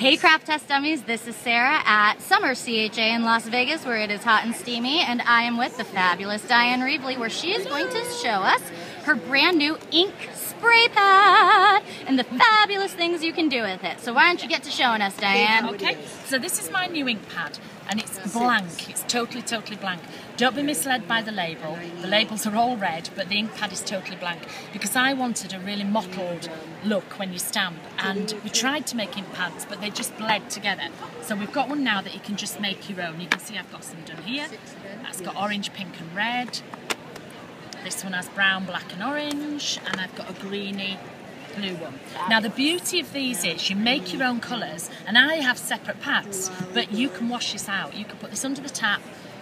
Hey Craft Test Dummies, this is Sarah at Summer CHA in Las Vegas, where it is hot and steamy, and I am with the fabulous Dyan Reaveley, where she is going to show us her brand new ink spray pad and the fabulous things you can do with it. So why don't you get to showing us, Dyan? Okay, so this is my new ink pad, and it's blank. It's totally blank. Don't be misled by the label. The labels are all red, but the ink pad is totally blank because I wanted a really mottled look when you stamp, and we tried to make ink pads, but they just bled together. So we've got one now that you can just make your own. You can see I've got some done here. That's got orange, pink and red. This one has brown, black and orange, and I've got a greeny blue one. Now the beauty of these is you make your own colours, and I have separate pads, but you can wash this out. You can put this under the tap,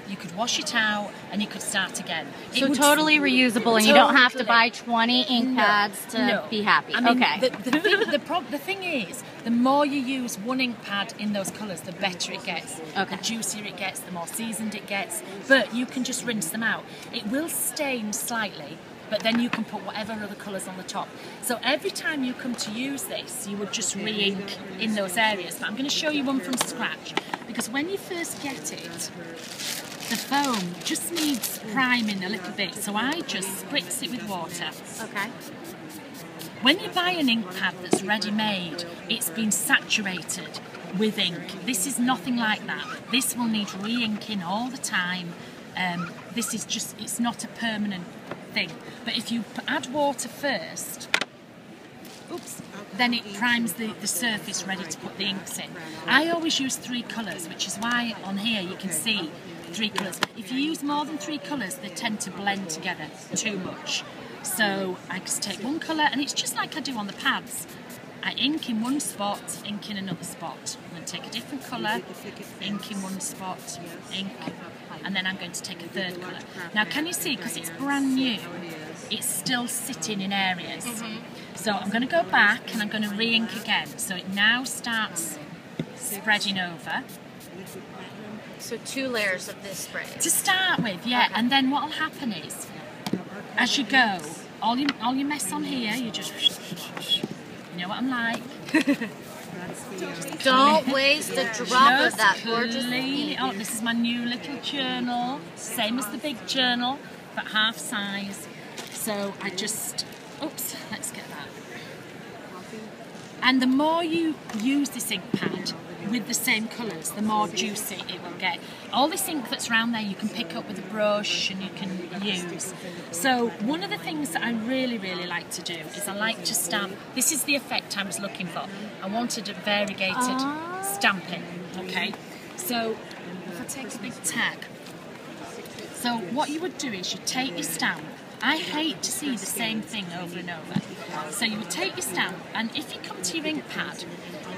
you could wash it out, and you could start again. So totally reusable, and you don't have to buy 20 ink pads to be happy. I mean, okay. The thing is, the more you use one ink pad in those colours, the better it gets. Okay. The juicier it gets, the more seasoned it gets. But you can just rinse them out. It will stain slightly, but then you can put whatever other colours on the top. So every time you come to use this, you would just re-ink in those areas. But I'm going to show you one from scratch, because when you first get it, the foam just needs priming a little bit, so I just spritz it with water. Okay. When you buy an ink pad that's ready-made, it's been saturated with ink. This is nothing like that. This will need re-inking all the time. This is just, it's not a permanent thing. But if you add water first, then it primes the surface ready to put the inks in. I always use 3 colours, which is why on here you can see 3 colours. If you use more than 3 colours, they tend to blend together too much. So I just take one colour, and it's just like I do on the pads. I ink in one spot, ink in another spot. I'm going to take a different colour, ink in one spot, ink, and then I'm going to take a 3rd colour. Now can you see, because it's brand new, it's still sitting in areas. So I'm going to go back and I'm going to re-ink again. So it now starts spreading over. So 2 layers of this spray. To start with, yeah, okay. And then what will happen is, as you go, all your mess on here, you just, you know what I'm like. Don't waste a drop of that gorgeous ink. Oh, this is my new little journal, same as the big journal, but half size. So I just, oops, let's get that. And the more you use this ink pad with the same colours, the more juicy it will get. All this ink that's around there you can pick up with a brush and you can use. So one of the things that I really like to do is I like to stamp. This is the effect I was looking for. I wanted a variegated stamping, okay? So if I take a big tag, so what you would do is you take your stamp. I hate to see the same thing over and over. So you would take your stamp, and if you come to your ink pad,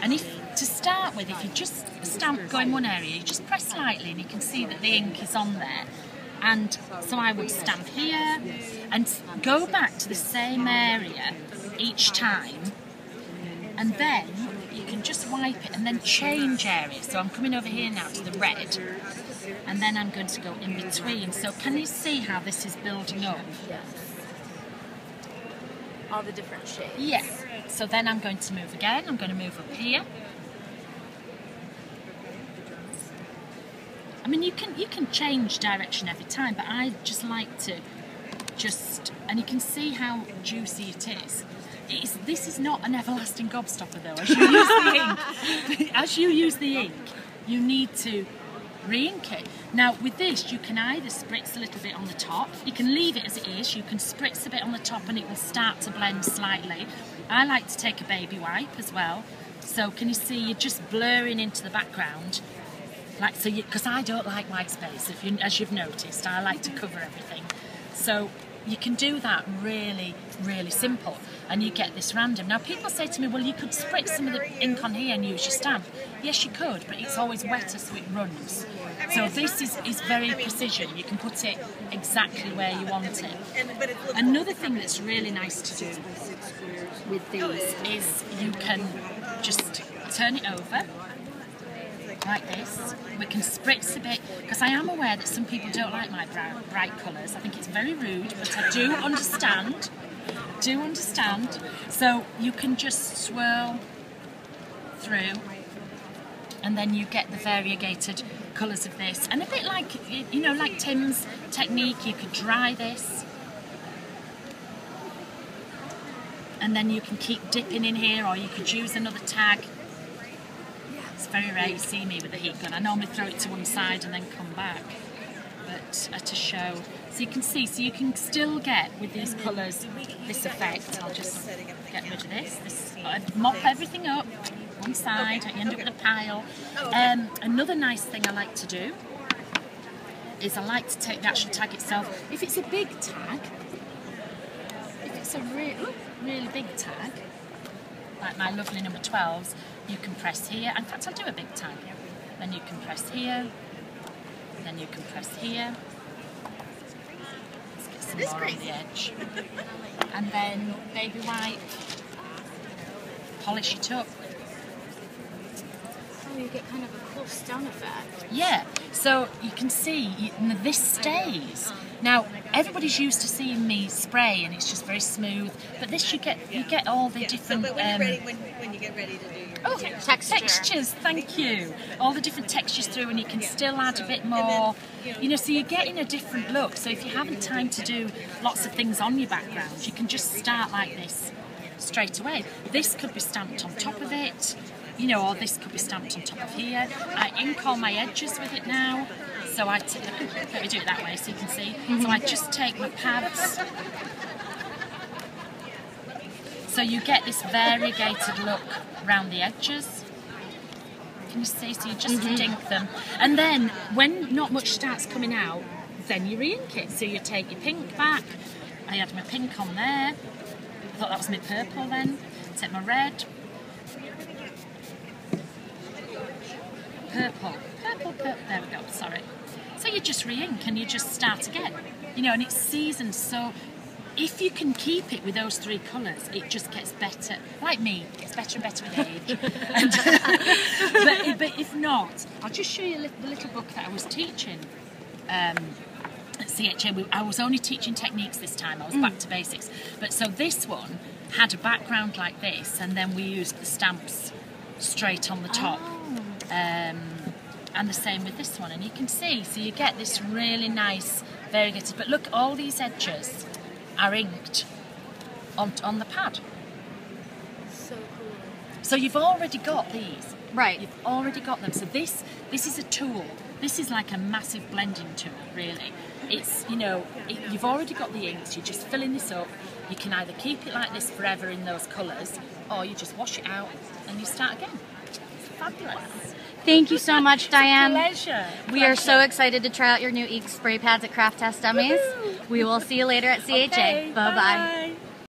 and to start with, if you just stamp go in one area, you just press lightly and you can see that the ink is on there. And so I would stamp here and go back to the same area each time, and then you can just wipe it and then change areas. So I'm coming over here now to the red, and then I'm going to go in between. So can you see how this is building up? All the different shades. Yeah. So then I'm going to move again. I'm going to move up here. I mean, you can change direction every time, but I just like to and you can see how juicy it is. This is not an everlasting gobstopper though. As you use the ink, you need to re-ink it. Now with this, you can either spritz a little bit on the top, you can leave it as it is, you can spritz a bit on the top and it will start to blend slightly. I like to take a baby wipe as well. So can you see you're just blurring into the background, like so, because I don't like white space. As you've noticed, I like to cover everything. So you can do that really simple, and you get this random. Now people say to me, well, you could spritz some of the ink on here and use your stamp. Yes, you could, but it's always wetter, so it runs. So this is very precision. You can put it exactly where you want it. Another thing that's really nice to do with these is you can just turn it over like this. We can spritz a bit, because I am aware that some people don't like my bright colours. I think it's very rude, but I do understand. So you can just swirl through and then you get the variegated colours of this. And a bit like, you know, like Tim's technique, you could dry this. And then you can keep dipping in here, or you could use another tag. It's very rare you see me with a heat gun. I normally throw it to one side and then come back. But to show, so you can see, so you can still get with these colours this effect. I'll just get rid of this. Mop everything up, one side, you end up with a pile. Another nice thing I like to do is I like to take the actual tag itself. If it's a big tag, if it's a really big tag, like my lovely number 12s, you can press here. In fact, I'll do a big tag. Then you can press here. Then you can press here. Let's get some more on the edge. And then baby wipe. Polish it up. Oh, you get kind of a cool stone effect. Yeah, so you can see this stays. Now, everybody's used to seeing me spray and it's just very smooth, but this you get all the different... But when you get ready to do your textures, thank you. All the different textures through, and you can still add a bit more. You know, so you're getting a different look. So if you haven't time to do lots of things on your background, you can just start like this straight away. This could be stamped on top of it, you know, or this could be stamped on top of here. I ink all my edges with it now. So let me do it that way so you can see. So I just take my pads. So you get this variegated look around the edges. Can you see? So you just dink them. And then when not much starts coming out, then you re-ink it. So you take your pink back. I had my pink on there. I thought that was my purple then. Take my red. Purple. There we go, sorry. So you just re-ink and you just start again. You know, and it's seasoned, so if you can keep it with those three colours, it just gets better. Like me, it gets better and better with age. But if not, I'll just show you the little book that I was teaching at CHA. I was only teaching techniques this time, I was back to basics. But so this one had a background like this, and then we used the stamps straight on the top. And the same with this one, and you can see, so you get this really nice variegated, but look, all these edges are inked on the pad. So cool. So you've already got these. Right. You've already got them. So this is a tool. This is like a massive blending tool, really. It's, you know, you've already got the inks, you're just filling this up. You can either keep it like this forever in those colours, or you just wash it out and you start again. It's fabulous. Thank you so much, Dyan. Pleasure. We are so excited to try out your new ink spray pads at Craft Test Dummies. We will see you later at CHA. Okay, Bye-bye.